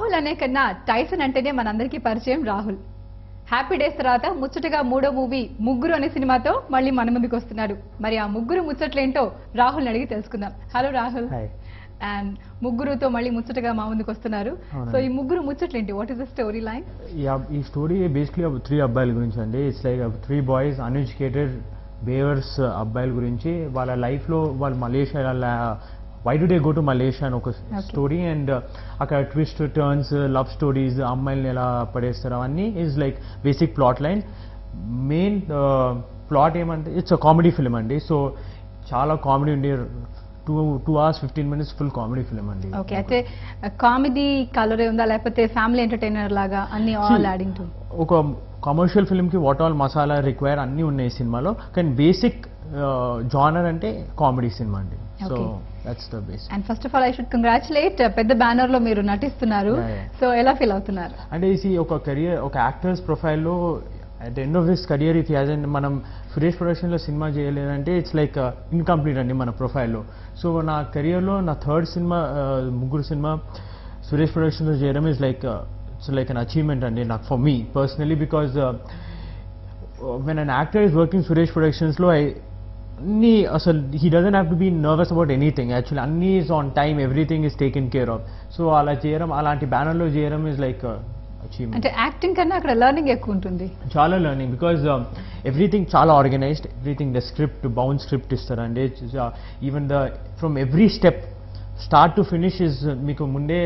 రాహుల్ అనే కన్నా టైసన్ అంటేనే మనందరికీ పరిచయం రాహుల్. హ్యాపీ డేస్ తర్వాత ముచ్చటగా మూడో మూవీ ముగ్గురు అనే సినిమాతో మళ్ళీ మన ముందుకు వస్తున్నారు. మరి ఆ ముగ్గురు ముచ్చట్లేంటో రాహుల్ అడిగి తెలుసుకుందాం. హలో రాహుల్. అండ్ ముగ్గురుతో మళ్ళీ ముచ్చటగా మా ముందుకు వస్తున్నారు. సో ఈ ముగ్గురు ముచ్చట్లేంటి? What is the story line? ఈ స్టోరీ బేసిక్లీ 3 అబ్బాయిల గురించి అండి. ఇట్స్ లైక్ 3 బాయ్స్ అన్ఎడ్యుకేటెడ్ బేవర్స్ అబ్బాయిల గురించి. వాళ్ళ లైఫ్లో వాళ్ళు Malaysia why do they go to Malaysia అని ఒక స్టోరీ. అండ్ అక్కడ ట్విస్ట్ టర్న్స్, లవ్ స్టోరీస్, అమ్మాయిల్ని ఎలా పడేస్తారు అవన్నీ is like basic plot line. Main plot ఏమంటే ఇట్స్ అ కామెడీ ఫిల్మ్ అండి. సో చాలా కామెడీ ఉండి 2 hours 15 minutes full comedy film అండి. ఓకే, అయితే కామెడీ కలర్ ఉందా లేకపోతే ఫ్యామిలీ ఎంటర్టైనర్ లాగా అన్ని ఆల్ యాడింగ్ టు? ఒక కమర్షియల్ ఫిల్మ్ కి వాట్ ఆల్ మసాలా రిక్వైర్ అన్ని ఉన్నాయి సినిమాలో. కానీ బేసిక్ జానర్ అంటే కామెడీ సినిమా అండి. So that's the basic. And first of all I should congratulate, పెద్ద బ్యానర్ లో మీరు నటిస్తున్నారు. సో ఎలా ఫీల్ అవుతున్నారు? అంటే ఇది ఒక కెరియర్, ఒక యాక్టర్స్ ప్రొఫైల్లో at the end of this career if as మనం సురేష్ ప్రొడక్షన్లో సినిమా చేయలేదంటే ఇట్స్ లైక్ ఇన్కంప్లీట్ అండి మన ప్రొఫైల్లో. సో నా కెరియర్లో నా థర్డ్ సినిమా ముగ్గురు సినిమా సురేష్ ప్రొడక్షన్లో చేయడం is like it's like an achievement అండి నాకు, for me personally. Because when an actor is working Suresh ప్రొడక్షన్స్లో అన్నీ అసలు he doesn't have to be nervous about anything. Actually అన్నీ is on time, everything is taken care of. So అలా చేయడం, అలాంటి బ్యానర్లో చేయడం ఇస్ లైక్ అచీవ్మెంట్. అంటే యాక్టింగ్ కన్నా అక్కడ లెర్నింగ్ ఎక్కువ ఉంటుంది. చాలా లెర్నింగ్, బికాజ్ ఎవ్రీథింగ్ చాలా organised, everything the script bound script ఇస్తారండి. Even the from every step start to finish is మీకు ముందే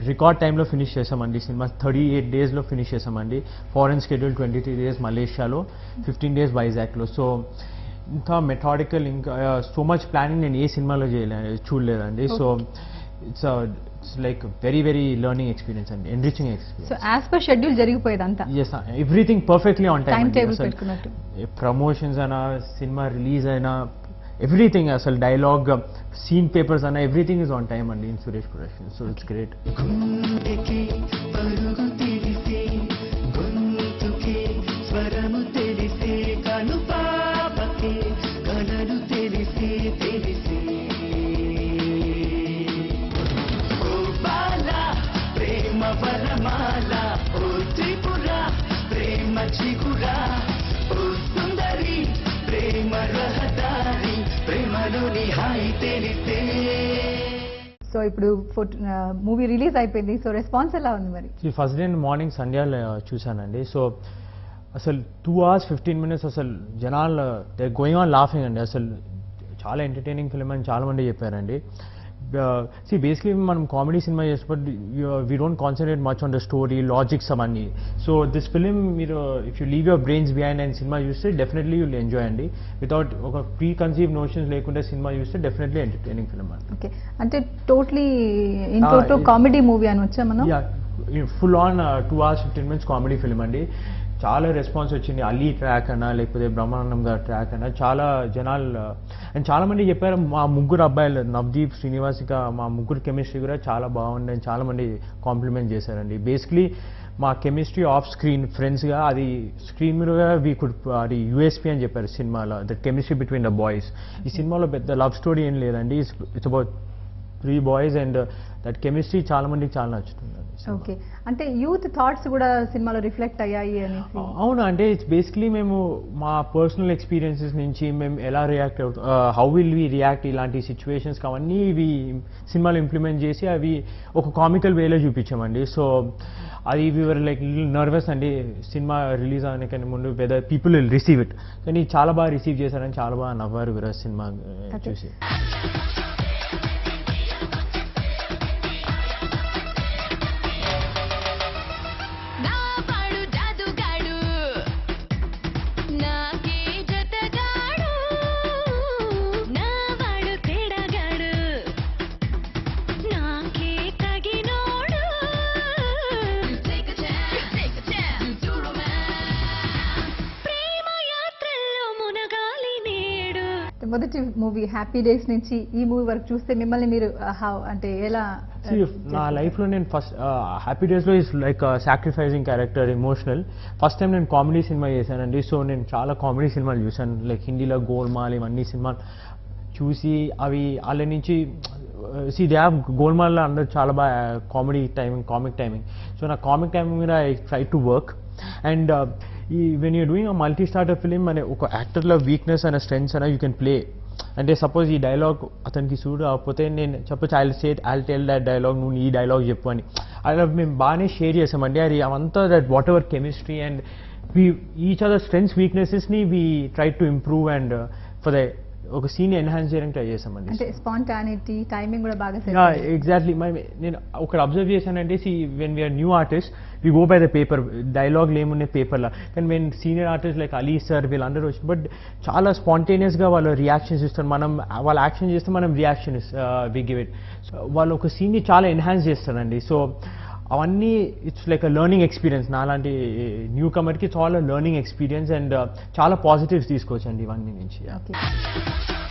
రికార్డ్ టైంలో ఫినిష్ చేసామండి. సినిమా 38 daysలో ఫినిష్ చేసామండి. ఫారెన్ స్కెడ్యూల్ 23 days మలేషియాలో, 15 days వైజాగ్లో. సో ఇంత మెథాడికల్, ఇంకా సో మచ్ ప్లానింగ్ నేను ఏ సినిమాలో చూడలేదండి. So it's like very very learning experience అండి, enriching experience. So as per schedule జరిగిపోయేది అంతా. Yes, everything perfectly on time. Table పెట్టుకున్నట్టు. ప్రమోషన్స్ అయినా, సినిమా రిలీజ్ అయినా, ఎవ్రీథింగ్ అసలు డైలాగ్, సీన్ పేపర్స్ అయినా ఎవ్రీథింగ్ ఇస్ ఆన్ టైమ్ అండి in Suresh production. So it's great. So ఇప్పుడు మూవీ రిలీజ్ అయిపోయింది. సో రెస్పాన్స్ ఎలా ఉంది మరి? ఫస్ట్ డే మార్నింగ్ సంధ్యాలో చూశానండి. సో అసలు 2 hours 15 minutes అసలు జనాలు దే గోయింగ్ ఆన్ లాఫింగ్ అండి. అసలు చాలా ఎంటర్టైనింగ్ ఫిల్మ్ అని చాలా మంది చెప్పారండి. బేసిక్లీ మనం కామెడీ సినిమా చేసినప్పుడు we don't concentrate much on the story, logics అవన్నీ. సో దిస్ ఫిలిం మీరు if you leave your brains behind and cinema చూస్తే డెఫినెట్లీ యూల్ ఎంజాయ్ అండి. వితౌట్ ఒక ప్రీ కన్సీవ్ నోషన్స్ లేకుండా సినిమా చూస్తే డెఫినెట్లీ ఎంటర్టైనింగ్ ఫిలిం అండి. Okay, అంటే totally in total comedy movie అని వచ్చా మనం? Full on 2 hours 15 minutes comedy film అండి. చాలా రెస్పాన్స్ వచ్చింది. అలీ ట్రాక్ అన్నా లేకపోతే బ్రహ్మానందం గారి ట్రాక్ అన్నా చాలా జనాలు అండ్ చాలా మంది చెప్పారు. మా ముగ్గురు అబ్బాయిలు నవదీప్, శ్రీనివాసిక, మా ముగ్గురు కెమిస్ట్రీ కూడా చాలా బాగుంది అని చాలా మంది కాంప్లిమెంట్ చేశారండి. బేసిక్లీ మా కెమిస్ట్రీ ఆఫ్ స్క్రీన్ ఫ్రెండ్స్గా, అది స్క్రీన్ మీద వీ కుడ్, అది యూఎస్పీ అని చెప్పారు సినిమాలో, the chemistry between the boys. ఈ సినిమాలో పెద్ద లవ్ స్టోరీ ఏం లేదండి. It's about 3 boys and that chemistry చాలా మందికి చాలా నచ్చుతుంది. ఓకే, అంటే యూత్ థాట్స్ కూడా సినిమాలో రిఫ్లెక్ట్ అయ్యాయి అని? అవును, అంటే ఇట్స్ బేసిక్లీ మేము మా పర్సనల్ ఎక్స్పీరియన్సెస్ నుంచి మేము ఎలా రియాక్ట్ అవుతాం, హౌ విల్ వి రియాక్ట్ ఇలాంటి సిచ్యువేషన్స్కి అవన్నీ ఇవి సినిమాలో ఇంప్లిమెంట్ చేసి అవి ఒక కామికల్ వేలో చూపించామండి. సో అది వీఆర్ లైక్ నర్వస్ అండి సినిమా రిలీజ్ అవడానికి ముందు, whether people will receive it. కానీ చాలా బాగా రిసీవ్ చేశారని చాలా బాగా నవ్వారు వీరా సినిమా చూసి. మొదటి మూవీ హ్యాపీ డేస్ నుంచి ఈ మూవీ వరకు చూస్తే మిమ్మల్ని మీరు అంటే ఎలా? నా లైఫ్లో నేను ఫస్ట్ హ్యాపీ డేస్లో is like sacrificing character, emotional. First time నేను కామెడీ సినిమా చేశానండి. సో నేను చాలా కామెడీ సినిమాలు చూశాను, లైక్ హిందీలో గోల్మాల్, ఇవన్నీ సినిమాలు చూసి అవి వాళ్ళ నుంచి సి దే హ్యావ్ గోల్మాల్లో అందరూ చాలా బాగా కామిక్ టైమింగ్ సో నా కామిక్ టైమింగ్ మీద I try to work and ఈ when you doing a multi starter film అనే ఒక యాక్టర్లో వీక్నెస్ అనే స్ట్రెంగ్స్ అనే యూ కెన్ ప్లే అంటే సపోజ్ ఈ డైలాగ్ అతనికి సూట్ కాకపోతే నేను చెప్పచ్చు ఐ టెల్ దట్ డైలాగ్ నువ్వు ఈ డైలాగ్ చెప్పు అని అలా మేము బాగానే షేర్ చేసామండి అది అవంతా that whatever chemistry and we each other strengths వీక్నెసెస్ని we try to improve and for the ఒక సీన్ ఎన్హాన్స్ చేయడానికి ట్రై చేసామండి అంటే స్పాంటానిటీ టైమింగ్ కూడా బాగా set ఎగ్జాక్ట్లీ నేను ఒకటి అబ్జర్వ్ చేశానంటే when we are new artist we go by the paper డైలాగ్లు ఏమున్నాయి పేపర్లో కానీ మేము senior artist like Ali sir వీళ్ళందరూ వచ్చి బట్ చాలా స్పాంటేనియస్గా వాళ్ళు రియాక్షన్స్ ఇస్తారు మనం వాళ్ళు యాక్షన్ చేస్తే మనం రియాక్షన్ వి గివ్ ఇట్ వాళ్ళు ఒక సీన్ని చాలా ఎన్హాన్స్ చేస్తారండి సో అవన్నీ it's like a learning experience నాలాంటి న్యూ కమర్కి చాలా లెర్నింగ్ ఎక్స్పీరియన్స్ అండ్ చాలా పాజిటివ్స్ తీసుకోవచ్చండి ఇవన్నీ నుంచి Okay.